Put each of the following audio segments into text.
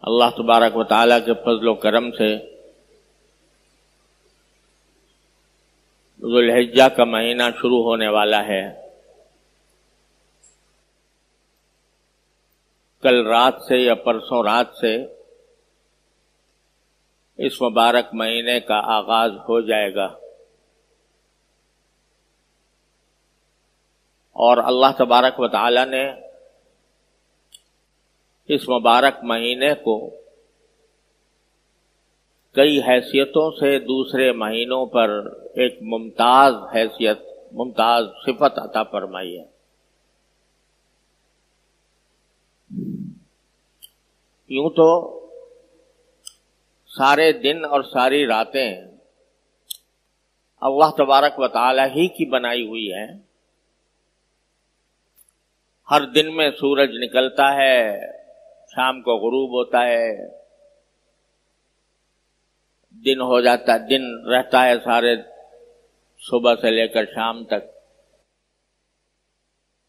اللہ تبارک و تعالیٰ کے فضل و کرم سے ذوالحجہ کا مہینہ شروع ہونے والا ہے۔ کل رات سے یا پرسوں رات سے اس مبارک مہینے کا آغاز ہو جائے گا، اور اللہ تبارک و تعالیٰ نے اس مبارک مہینے کو کئی حیثیتوں سے دوسرے مہینوں پر ایک ممتاز حیثیت، ممتاز صفت عطا فرمائی ہے۔ یوں تو سارے دن اور ساری راتیں اللہ تبارک و تعالی ہی کی بنائی ہوئی ہیں۔ ہر دن میں سورج نکلتا ہے، شام کو غروب ہوتا ہے، دن ہو جاتا ہے، دن رہتا ہے سارے صبح سے لے کر شام تک،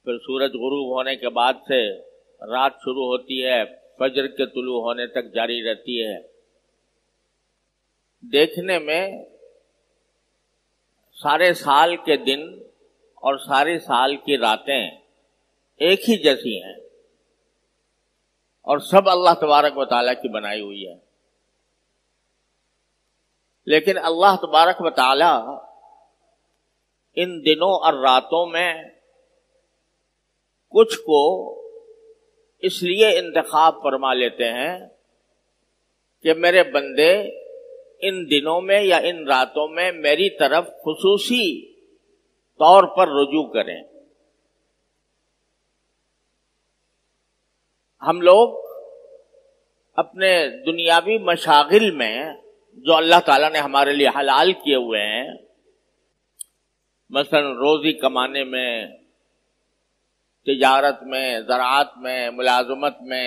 پھر سورج غروب ہونے کے بعد سے رات شروع ہوتی ہے، فجر کے طلوع ہونے تک جاری رہتی ہے۔ دیکھنے میں سارے سال کے دن اور سارے سال کی راتیں ایک ہی جیسی ہیں، اور سب اللہ تبارک و تعالیٰ کی بنائی ہوئی ہے۔ لیکن اللہ تبارک و تعالیٰ ان دنوں اور راتوں میں کچھ کو اس لیے انتخاب فرما لیتے ہیں کہ میرے بندے ان دنوں میں یا ان راتوں میں میری طرف خصوصی طور پر رجوع کریں۔ ہم لوگ اپنے دنیاوی مشاغل میں جو اللہ تعالیٰ نے ہمارے لیے حلال کیے ہوئے ہیں، مثلا روزی کمانے میں، تجارت میں، زراعت میں، ملازمت میں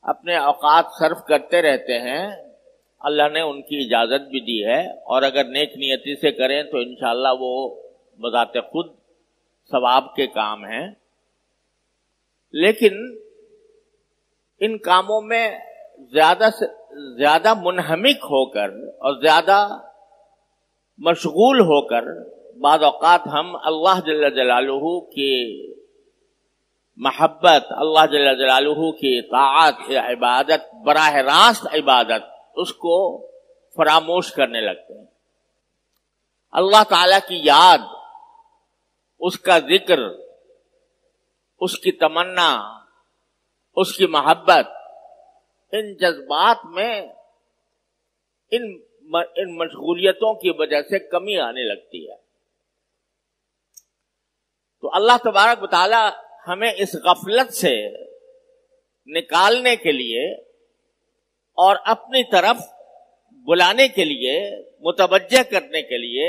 اپنے اوقات صرف کرتے رہتے ہیں، اللہ نے ان کی اجازت بھی دی ہے، اور اگر نیک نیتی سے کریں تو انشاءاللہ وہ بذات خود ثواب کے کام ہیں۔ لیکن ان کاموں میں زیادہ سے زیادہ منہمک ہو کر اور زیادہ مشغول ہو کر بعض اوقات ہم اللہ جل جلالہ کی محبت، اللہ جل جلالہ کی طاعت، عبادت، براہ راست عبادت، اس کو فراموش کرنے لگتے ہیں۔ اللہ تعالی کی یاد، اس کا ذکر، اس کی تمنا، اس کی محبت، ان جذبات میں ان مشغولیتوں کی وجہ سے کمی آنے لگتی ہے۔ تو اللہ تبارک و تعالی ہمیں اس غفلت سے نکالنے کے لیے اور اپنی طرف بلانے کے لیے، متوجہ کرنے کے لیے،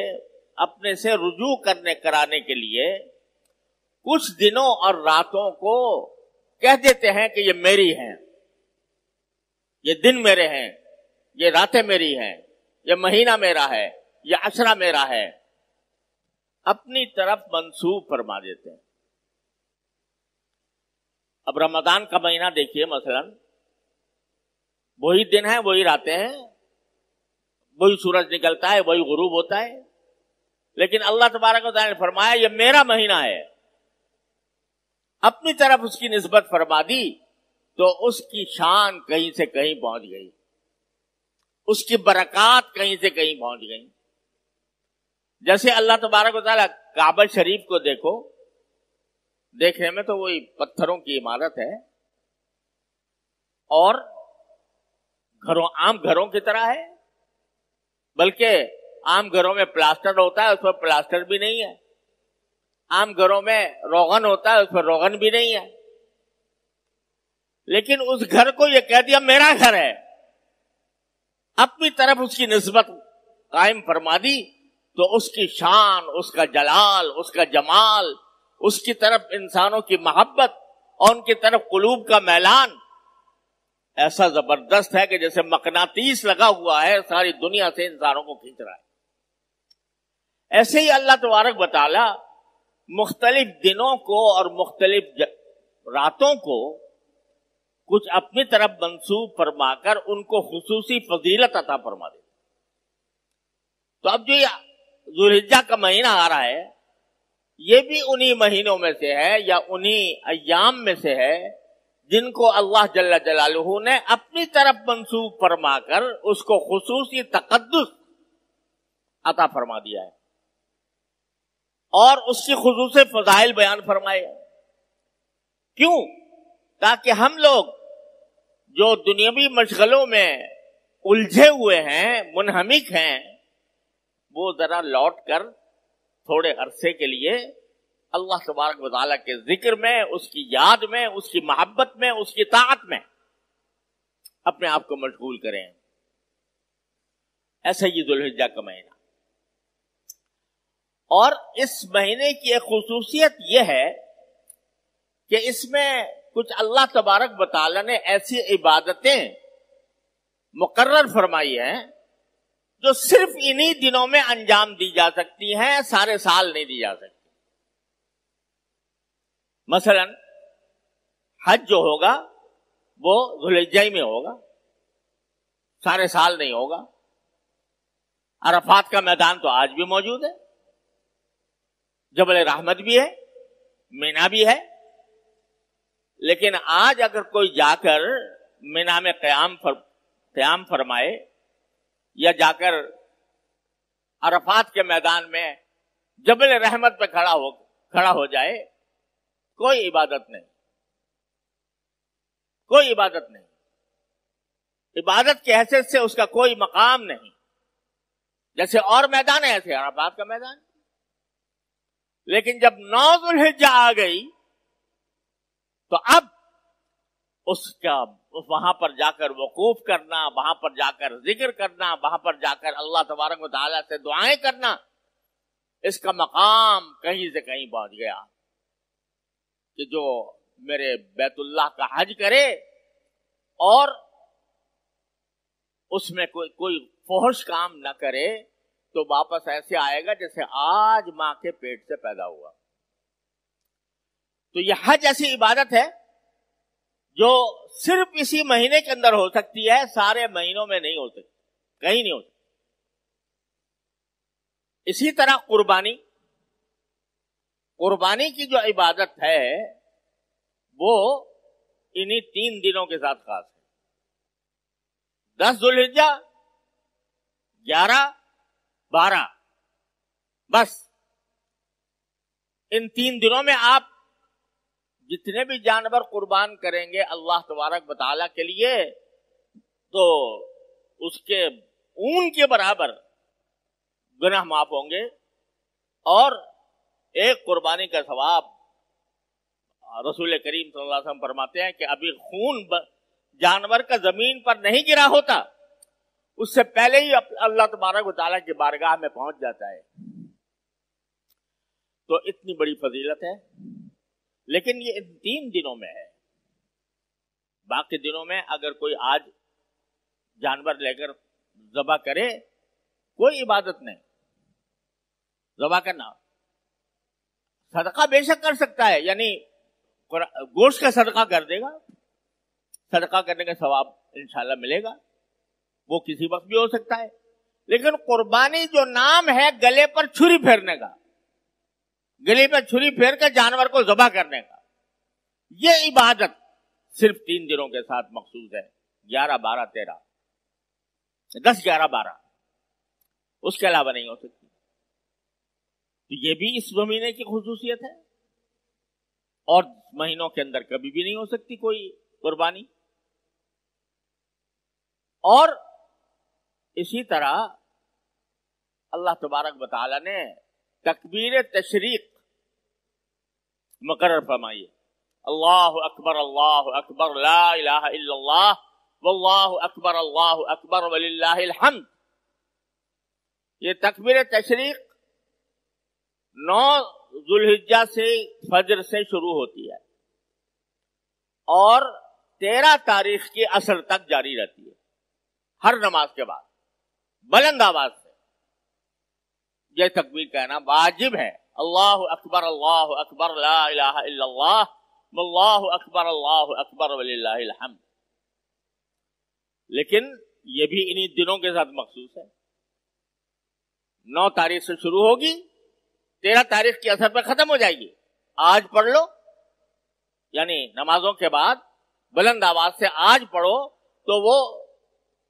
اپنے سے رجوع کرانے کے لیے کچھ دنوں اور راتوں کو کہہ دیتے ہیں کہ یہ میری ہیں، یہ دن میرے ہیں، یہ راتیں میری ہیں، یہ مہینہ میرا ہے، یہ عشرہ میرا ہے، اپنی طرف منسوب فرما دیتے ہیں۔ اب رمضان کا مہینہ دیکھیے، مثلا وہی دن ہیں، وہی راتیں ہیں، وہی سورج نکلتا ہے، وہی غروب ہوتا ہے، لیکن اللہ تبارک و تعالیٰ نے فرمایا یہ میرا مہینہ ہے، اپنی طرف اس کی نسبت فرما دی تو اس کی شان کہیں سے کہیں پہنچ گئی، اس کی برکات کہیں سے کہیں پہنچ گئی۔ جیسے اللہ تبارک و تعالیٰ کعبہ شریف کو دیکھو، دیکھنے میں تو وہی پتھروں کی عمارت ہے اور عام گھروں کی طرح ہے، بلکہ عام گھروں میں پلاسٹر ہوتا ہے، اس پر پلاسٹر بھی نہیں ہے، عام گھروں میں روغن ہوتا ہے، اس پر روغن بھی نہیں ہے، لیکن اس گھر کو یہ کہہ دیا میرا گھر ہے، اپنی طرف اس کی نسبت قائم فرما دی تو اس کی شان، اس کا جلال، اس کا جمال، اس کی طرف انسانوں کی محبت اور ان کی طرف قلوب کا میلان ایسا زبردست ہے کہ جیسے مقناطیس لگا ہوا ہے، ساری دنیا سے انسانوں کو کھینچ رہا ہے۔ ایسے ہی اللہ تبارک و تعالی مختلف دنوں کو اور مختلف راتوں کو کچھ اپنی طرف منسوب فرما کر ان کو خصوصی فضیلت عطا فرما دیتے. تو اب جو یہ ذوالحجہ کا مہینہ آ رہا ہے یہ بھی انہی مہینوں میں سے ہے یا انہی ایام میں سے ہے جن کو اللہ جل جلالہ نے اپنی طرف منسوب فرما کر اس کو خصوصی تقدس عطا فرما دیا ہے اور اس کی خصوصی فضائل بیان فرمائے. کیوں؟ تاکہ ہم لوگ جو دنیاوی مشغلوں میں الجھے ہوئے ہیں، منہمک ہیں، وہ ذرا لوٹ کر تھوڑے عرصے کے لیے اللہ تبارک و تعالیٰ کے ذکر میں، اس کی یاد میں، اس کی محبت میں، اس کی طاعت میں اپنے آپ کو مشغول کریں. ایسا یہ ذوالحجہ کا مہینہ. اور اس مہینے کی ایک خصوصیت یہ ہے کہ اس میں کچھ اللہ تبارک و تعالیٰ نے ایسی عبادتیں مقرر فرمائی ہیں جو صرف انہی دنوں میں انجام دی جا سکتی ہیں، سارے سال نہیں دی جا سکتی. مثلا حج جو ہوگا وہ ذوالحجہ میں ہوگا، سارے سال نہیں ہوگا. عرفات کا میدان تو آج بھی موجود ہے، جبل رحمت بھی ہے، مینا بھی ہے. لیکن آج اگر کوئی جا کر مینا میں قیام فرمائے یا جا کر عرفات کے میدان میں جبل رحمت پہ کھڑا ہو جائے، کوئی عبادت نہیں، کوئی عبادت نہیں. عبادت کی حیثیت سے اس کا کوئی مقام نہیں. جیسے اور میدان ہے ایسے عرفات کا میدان. لیکن جب 9 ذوالحجہ آ گئی تو اب اس کا وہاں پر جا کر وقوف کرنا، وہاں پر جا کر ذکر کرنا، وہاں پر جا کر اللہ تبارک و تعالیٰ سے دعائیں کرنا، اس کا مقام کہیں سے کہیں پہنچ گیا کہ جو میرے بیت اللہ کا حج کرے اور اس میں کوئی فحش کام نہ کرے تو واپس ایسے آئے گا جیسے آج ماں کے پیٹ سے پیدا ہوا. تو یہ حج ایسی عبادت ہے جو صرف اسی مہینے کے اندر ہو سکتی ہے، سارے مہینوں میں نہیں ہو سکتی، کہیں نہیں ہو سکتی. اسی طرح قربانی کی جو عبادت ہے وہ انہی 3 دنوں کے ساتھ خاص ہے. 10 ذوالحجہ، 11، 12، بس ان 3 دنوں میں آپ جتنے بھی جانور قربان کریں گے اللہ تبارک و تعالیٰ کے لیے تو اس کے اون کے برابر گناہ معاف ہوں گے، اور ایک قربانی کا ثواب رسول کریم صلی اللہ علیہ وسلم فرماتے ہیں کہ ابھی خون جانور کا زمین پر نہیں گرا ہوتا، اس سے پہلے ہی اللہ تبارک و تعالیٰ کی بارگاہ میں پہنچ جاتا ہے. تو اتنی بڑی فضیلت ہے. لیکن یہ ان 3 دنوں میں ہے. باقی دنوں میں اگر کوئی آج جانور لے کر ذبح کرے کوئی عبادت نہیں. ذبح کرنا صدقہ بے شک کر سکتا ہے، یعنی گوشت کا صدقہ کر دے گا، صدقہ کرنے کا ثواب انشاءاللہ ملے گا، وہ کسی وقت بھی ہو سکتا ہے. لیکن قربانی جو نام ہے گلے پر چھری پھیرنے کا، گلے پر چھری پھیر کر جانور کو ذبح کرنے کا، یہ عبادت صرف 3 دنوں کے ساتھ مخصوص ہے. 11، 12، 13، 10، 11، 12، اس کے علاوہ نہیں ہو سکتی. تو یہ بھی اس مہینے کی خصوصیت ہے، اور مہینوں کے اندر کبھی بھی نہیں ہو سکتی کوئی قربانی. اور اسی طرح اللہ تبارک و تعالی نے تکبیر تشریق مقرر فرمائی ہے. اللہ اکبر، اللہ اکبر، لا الہ الا اللہ، واللہ اکبر وللہ الحمد. یہ تکبیر تشریق 9 ذوالحجہ سے فجر سے شروع ہوتی ہے اور 13 تاریخ کی عصر تک جاری رہتی ہے. ہر نماز کے بعد بلند آواز سے یہ تکبیر کہنا واجب ہے. اللہ اکبر، لا الہ الا اللہ، اللہ اکبر وللہ الحمد. لیکن یہ بھی انہی دنوں کے ساتھ مخصوص ہے. 9 تاریخ سے شروع ہوگی، 13 تاریخ کے اثر پہ ختم ہو جائے گی. آج پڑھ لو، یعنی نمازوں کے بعد بلند آواز سے آج پڑھو تو وہ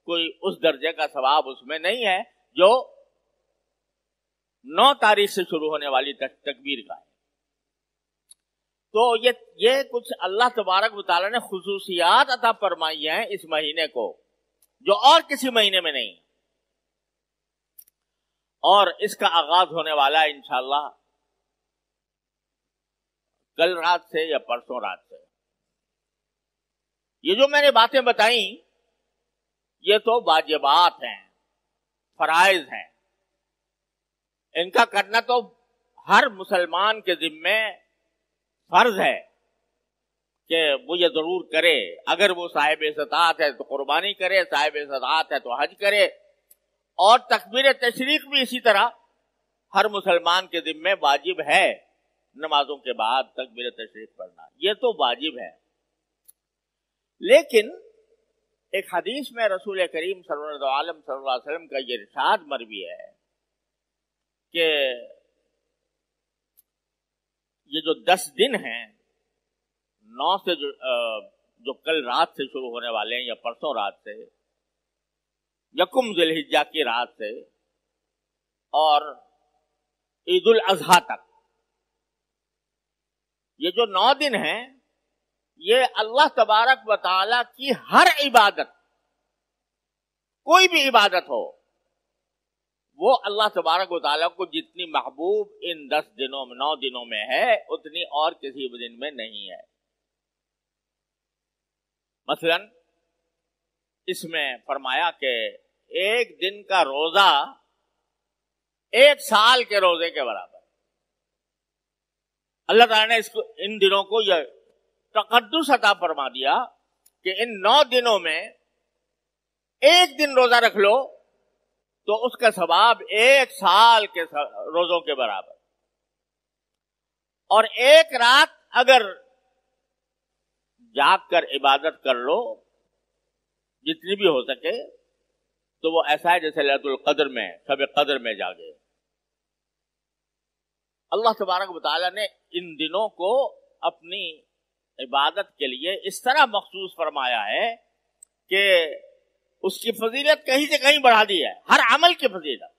کوئی اس درجے کا ثواب اس میں نہیں ہے جو 9 تاریخ سے شروع ہونے والی تکبیر کا ہے. تو یہ کچھ اللہ تبارک و تعالیٰ نے خصوصیات عطا فرمائی ہیں اس مہینے کو جو اور کسی مہینے میں نہیں. اور اس کا آغاز ہونے والا ہے انشاءاللہ کل رات سے یا پرسوں رات سے. یہ جو میں نے باتیں بتائیں یہ تو واجبات ہیں، فرائض ہیں. ان کا کرنا تو ہر مسلمان کے ذمے فرض ہے کہ وہ یہ ضرور کرے. اگر وہ صاحب استطاعت ہے تو قربانی کرے، صاحب استطاعت ہے تو حج کرے. اور تکبیر تشریق بھی اسی طرح ہر مسلمان کے ذمے واجب ہے. نمازوں کے بعد تکبیر تشریق پڑھنا یہ تو واجب ہے. لیکن ایک حدیث میں رسول کریم صلی اللہ علیہ وسلم کا یہ ارشاد مروی ہے کہ یہ جو 10 دن ہیں 9 سے جو کل رات سے شروع ہونے والے ہیں یا پرسوں رات سے، یکم ذی الحجہ کی رات سے اور عید الاضحیٰ تک، یہ جو 9 دن ہیں یہ اللہ تبارک و تعالی کی ہر عبادت، کوئی بھی عبادت ہو، وہ اللہ تبارک و تعالیٰ کو جتنی محبوب ان 10 دنوں میں 9 دنوں میں ہے اتنی اور کسی دن میں نہیں ہے. مثلا اس میں فرمایا کہ ایک دن کا روزہ 1 سال کے روزے کے برابر. اللہ تعالیٰ نے ان دنوں کو یہ تقدس عطا فرما دیا کہ ان 9 دنوں میں ایک دن روزہ رکھ لو تو اس کا ثواب 1 سال کے روزوں کے برابر. اور ایک رات اگر جاگ کر عبادت کر لو جتنی بھی ہو سکے تو وہ ایسا ہے جیسے لیلۃ القدر میں، شب قدر میں جاگے. اللہ تبارک و تعالیٰ نے ان دنوں کو اپنی عبادت کے لیے اس طرح مخصوص فرمایا ہے کہ اس کی فضیلت کہیں سے کہیں بڑھا دی ہے. ہر عمل کی فضیلت.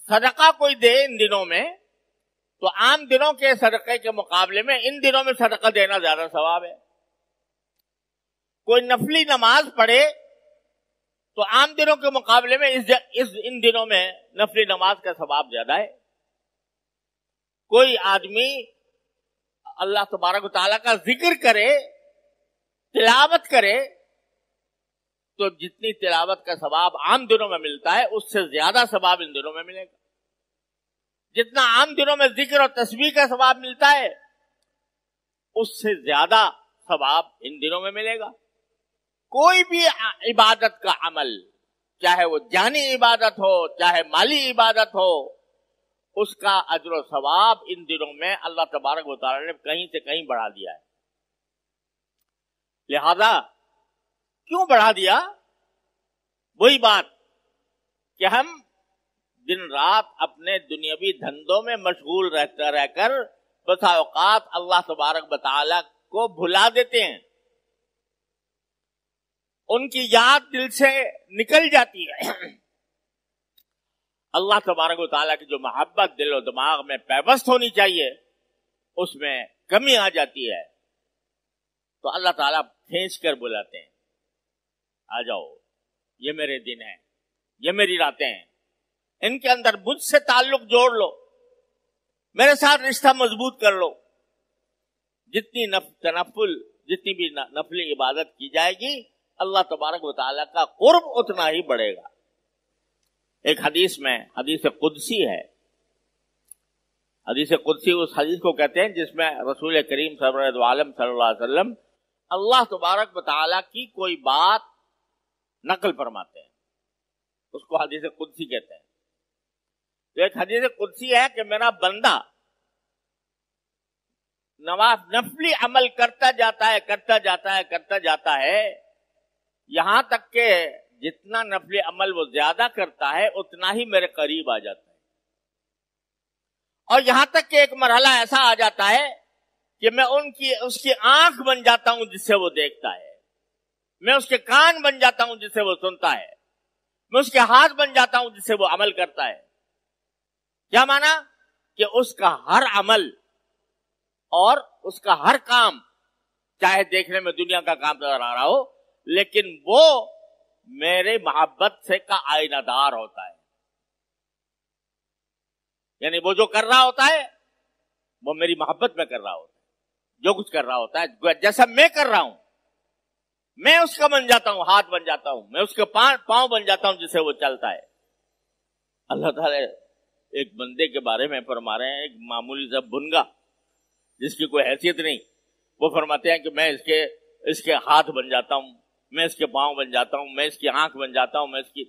صدقہ کوئی دے ان دنوں میں تو عام دنوں کے صدقے کے مقابلے میں ان دنوں میں صدقہ دینا زیادہ ثواب ہے. کوئی نفلی نماز پڑھے تو عام دنوں کے مقابلے میں ان دنوں میں نفلی نماز کا ثواب زیادہ ہے. کوئی آدمی اللہ تبارک و تعالیٰ کا ذکر کرے، تلاوت کرے، تو جتنی تلاوت کا ثواب عام دنوں میں ملتا ہے اس سے زیادہ ثواب ان دنوں میں ملے گا. جتنا عام دنوں میں ذکر اور تسبیح کا ثواب ملتا ہے اس سے زیادہ ثواب ان دنوں میں ملے گا. کوئی بھی عبادت کا عمل، چاہے وہ جانی عبادت ہو چاہے مالی عبادت ہو، اس کا اجر و ثواب ان دنوں میں اللہ تبارک و تعالی نے کہیں سے کہیں بڑھا دیا ہے. لہذا کیوں بڑھا دیا؟ وہی بات کہ ہم دن رات اپنے دنیاوی دھندوں میں مشغول رہ کر بسا اوقات اللہ تبارک و تعالی کو بھلا دیتے ہیں. ان کی یاد دل سے نکل جاتی ہے. اللہ تبارک و تعالیٰ کی جو محبت دل و دماغ میں پیوست ہونی چاہیے اس میں کمی آ جاتی ہے تو اللہ تعالیٰ کھینچ کر بلاتے ہیں، آ جاؤ، یہ میرے دن ہیں، یہ میری راتیں ہیں، ان کے اندر مجھ سے تعلق جوڑ لو، میرے ساتھ رشتہ مضبوط کر لو. جتنی جتنی بھی نفلی عبادت کی جائے گی اللہ تبارک و تعالیٰ کا قرب اتنا ہی بڑھے گا. ایک حدیث میں، حدیث قدسی ہے، حدیث قدسی اس حدیث کو کہتے ہیں جس میں رسول کریم صلی اللہ علیہ وسلم اللہ تبارک و تعالیٰ کی کوئی بات نقل فرماتے ہیں، اس کو حدیث قدسی کہتے ہیں. تو ایک حدیث قدسی ہے کہ میرا بندہ نفلی عمل کرتا جاتا ہے یہاں تک کہ جتنا نفلی عمل وہ زیادہ کرتا ہے اتنا ہی میرے قریب آ جاتا ہے، اور یہاں تک کہ ایک مرحلہ ایسا آ جاتا ہے کہ میں اس کی آنکھ بن جاتا ہوں جس سے وہ دیکھتا ہے، میں اس کے کان بن جاتا ہوں جس سے وہ سنتا ہے، میں اس کے ہاتھ بن جاتا ہوں جس سے وہ عمل کرتا ہے۔ کیا مانا؟ کہ اس کا ہر عمل اور اس کا ہر کام، چاہے دیکھنے میں دنیا کا کام نظر آ رہا ہو، لیکن وہ میرے محبت سے کا آئینہ دار ہوتا ہے، یعنی وہ جو کر رہا ہوتا ہے وہ میری محبت میں کر رہا ہوتا ہے، جو کچھ کر رہا ہوتا ہے جیسا میں کر رہا ہوں، میں اس کا بن جاتا ہوں، ہاتھ بن جاتا ہوں، میں اس کے پاؤں بن جاتا ہوں جس سے وہ چلتا ہے۔ اللہ تعالی ایک بندے کے بارے میں فرما رہے ہیں، ایک معمولی سا بنگا جس کی کوئی حیثیت نہیں، وہ فرماتے ہیں کہ میں اس کے ہاتھ بن جاتا ہوں، میں اس کے پاؤں بن جاتا ہوں، میں اس کی آنکھ بن جاتا ہوں، میں اس کی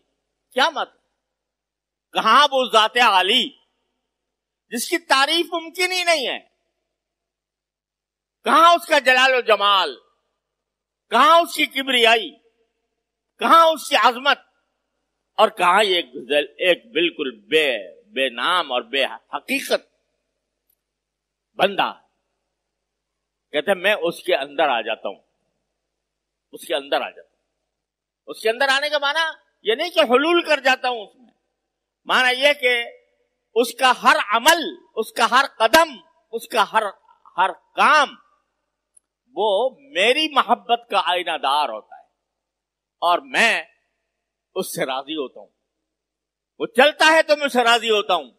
کیا مت، کہاں وہ ذات عالی جس کی تعریف ممکن ہی نہیں ہے، کہاں اس کا جلال و جمال، کہاں اس کی کبریائی، کہاں اس کی عظمت، اور کہاں یہ ایک بالکل بے نام اور بے حقیقت بندہ۔ کہتے ہیں میں اس کے اندر آ جاتا ہوں، اس کے اندر آ جاتا ہوں۔ اس کے اندر آنے کا معنی یہ نہیں کہ حلول کر جاتا ہوں، اس میں معنی یہ کہ اس کا ہر عمل، اس کا ہر قدم، اس کا ہر کام وہ میری محبت کا آئینہ دار ہوتا ہے، اور میں اس سے راضی ہوتا ہوں۔ وہ چلتا ہے تو میں اس سے راضی ہوتا ہوں،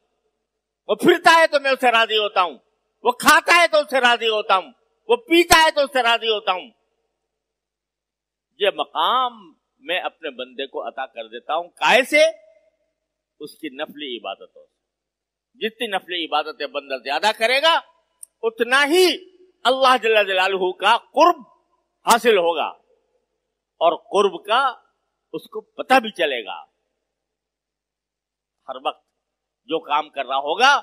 وہ پھرتا ہے تو میں اس سے راضی ہوتا ہوں، وہ کھاتا ہے تو اس سے راضی ہوتا ہوں، وہ پیتا ہے تو اس سے راضی ہوتا ہوں۔ یہ مقام میں اپنے بندے کو عطا کر دیتا ہوں، کائے سے؟ اس کی نفلی عبادتوں سے۔ جتنی نفلی عبادتیں بندہ زیادہ کرے گا اتنا ہی اللہ جل جلالہ کا قرب حاصل ہوگا، اور قرب کا اس کو پتہ بھی چلے گا۔ ہر وقت جو کام کر رہا ہوگا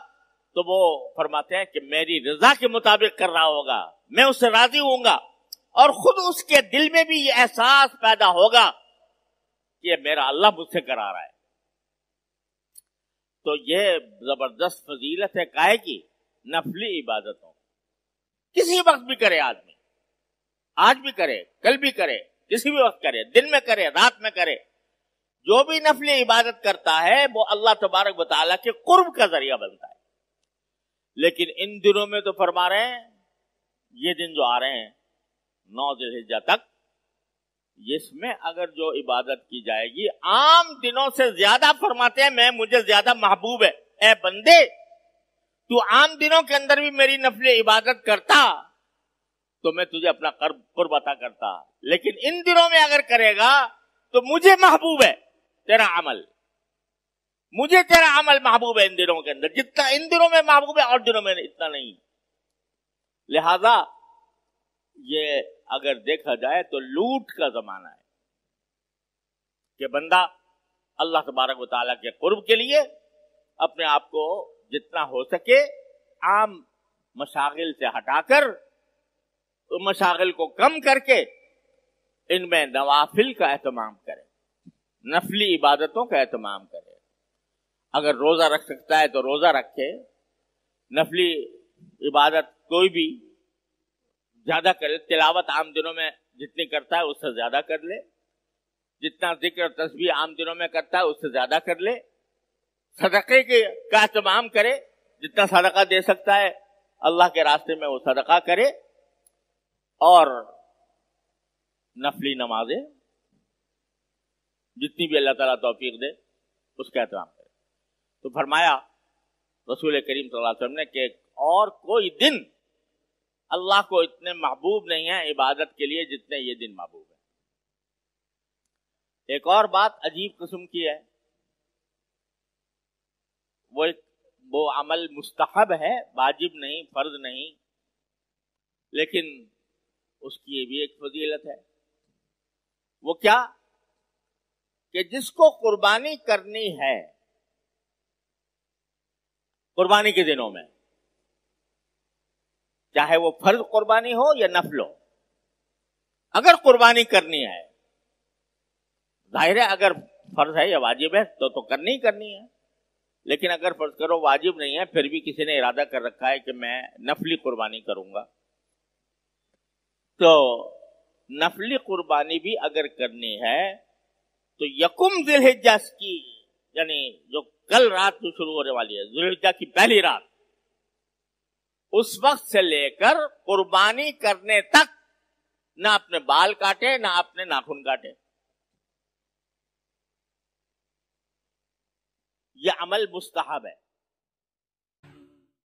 تو وہ فرماتے ہیں کہ میری رضا کے مطابق کر رہا ہوگا، میں اس سے راضی ہوں گا، اور خود اس کے دل میں بھی یہ احساس پیدا ہوگا کہ میرا اللہ مجھ سے کرا رہا ہے۔ تو یہ زبردست فضیلت ہے کائے کی؟ نفلی عبادتوں، کسی وقت بھی کرے آدمی، آج بھی کرے، کل بھی کرے، کسی بھی وقت کرے، دن میں کرے، رات میں کرے، جو بھی نفلی عبادت کرتا ہے وہ اللہ تبارک و تعالیٰ کے قرب کا ذریعہ بنتا ہے۔ لیکن ان دنوں میں تو فرما رہے ہیں، یہ دن جو آ رہے ہیں 9 ذی الحجہ تک، اس میں اگر جو عبادت کی جائے گی عام دنوں سے زیادہ، فرماتے ہیں میں مجھے زیادہ محبوب ہے، اے بندے تو عام دنوں کے اندر بھی میری نفل عبادت کرتا تو میں تجھے اپنا قرب عطا کرتا، لیکن ان دنوں میں اگر کرے گا تو مجھے محبوب ہے تیرا عمل، مجھے تیرا عمل محبوب ہے ان دنوں کے اندر، جتنا ان دنوں میں محبوب ہے اور دنوں میں اتنا نہیں۔ لہذا یہ اگر دیکھا جائے تو لوٹ کا زمانہ ہے کہ بندہ اللہ تبارک و تعالیٰ کے قرب کے لیے اپنے آپ کو جتنا ہو سکے عام مشاغل سے ہٹا کر، مشاغل کو کم کر کے ان میں نوافل کا اہتمام کرے، نفلی عبادتوں کا اہتمام کرے۔ اگر روزہ رکھ سکتا ہے تو روزہ رکھے، نفلی عبادت کوئی بھی زیادہ کرے، تلاوت عام دنوں میں جتنی کرتا ہے اس سے زیادہ کر لے، جتنا ذکر اور تسبیح عام دنوں میں کرتا ہے اس سے زیادہ کر لے، صدقے کا اہتمام کرے، جتنا صدقہ دے سکتا ہے اللہ کے راستے میں وہ صدقہ کرے، اور نفلی نمازیں جتنی بھی اللہ تعالیٰ توفیق دے اس کا اہتمام کرے۔ تو فرمایا رسول کریم صلی اللہ علیہ وسلم نے کہ اور کوئی دن اللہ کو اتنے محبوب نہیں ہے عبادت کے لیے جتنے یہ دن محبوب ہے۔ ایک اور بات عجیب قسم کی ہے، وہ عمل مستحب ہے، واجب نہیں، فرض نہیں، لیکن اس کی بھی ایک فضیلت ہے۔ وہ کیا؟ کہ جس کو قربانی کرنی ہے قربانی کے دنوں میں، چاہے وہ فرض قربانی ہو یا نفل ہو. اگر قربانی کرنی ہے، ظاہر ہے اگر فرض ہے یا واجب ہے تو کرنی ہی کرنی ہے. لیکن اگر فرض کرو واجب نہیں ہے، پھر بھی کسی نے ارادہ کر رکھا ہے کہ میں نفلی قربانی کروں گا، تو نفلی قربانی بھی اگر کرنی ہے تو یکم ذی الحجہ کی، یعنی جو کل رات کو شروع ہونے والی ہے، ذی الحجہ کی پہلی رات، اس وقت سے لے کر قربانی کرنے تک نہ اپنے بال کاٹے نہ اپنے ناخن کاٹے. یہ عمل مستحب ہے.